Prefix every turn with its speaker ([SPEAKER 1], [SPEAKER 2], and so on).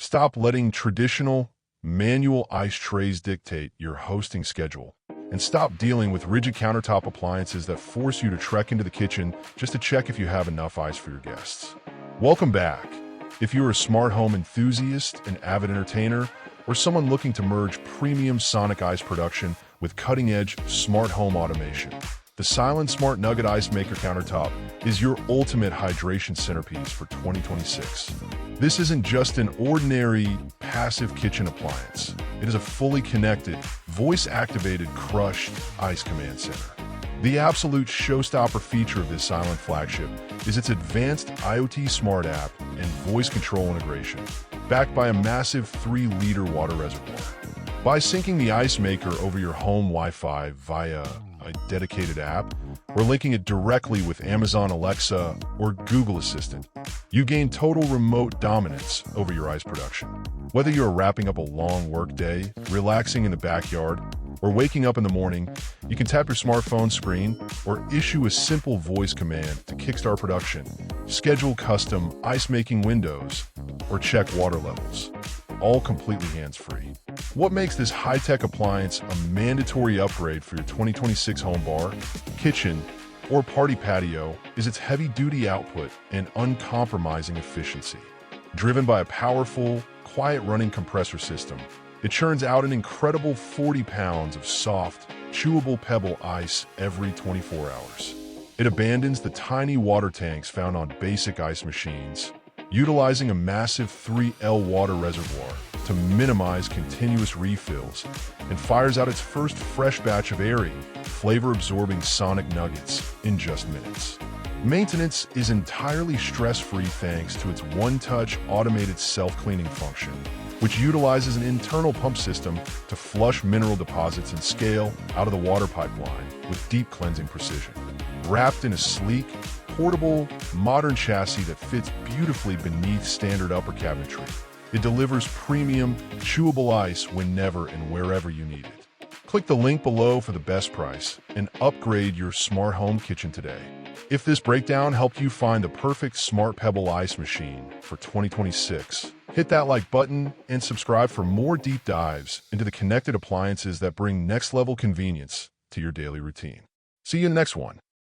[SPEAKER 1] Stop letting traditional, manual ice trays dictate your hosting schedule. And stop dealing with rigid countertop appliances that force you to trek into the kitchen just to check if you have enough ice for your guests. Welcome back. If you're a smart home enthusiast, an avid entertainer, or someone looking to merge premium sonic ice production with cutting-edge smart home automation, the Silonn Smart Nugget Ice Maker Countertop is your ultimate hydration centerpiece for 2026. This isn't just an ordinary passive kitchen appliance. It is a fully connected, voice-activated crushed ice command center. The absolute showstopper feature of this Silonn flagship is its advanced IoT smart app and voice control integration, backed by a massive 3-liter water reservoir. By syncing the ice maker over your home Wi-Fi via a dedicated app, or linking it directly with Amazon Alexa or Google Assistant, you gain total remote dominance over your ice production. Whether you're wrapping up a long workday, relaxing in the backyard, or waking up in the morning, you can tap your smartphone screen or issue a simple voice command to kickstart production, schedule custom ice-making windows, or check water levels, all completely hands-free. What makes this high-tech appliance a mandatory upgrade for your 2026 home bar, kitchen, or party patio is its heavy-duty output and uncompromising efficiency. Driven by a powerful, quiet-running compressor system, it churns out an incredible 40 pounds of soft, chewable pebble ice every 24 hours. It abandons the tiny water tanks found on basic ice machines, utilizing a massive 3L water reservoir to minimize continuous refills, and fires out its first fresh batch of airy, flavor-absorbing sonic nuggets in just minutes. Maintenance is entirely stress-free thanks to its one-touch automated self-cleaning function, which utilizes an internal pump system to flush mineral deposits and scale out of the water pipeline with deep cleansing precision. Wrapped in a sleek, portable, modern chassis that fits beautifully beneath standard upper cabinetry, it delivers premium, chewable ice whenever and wherever you need it. Click the link below for the best price and upgrade your smart home kitchen today. If this breakdown helped you find the perfect smart pebble ice machine for 2026, hit that like button and subscribe for more deep dives into the connected appliances that bring next-level convenience to your daily routine. See you in the next one.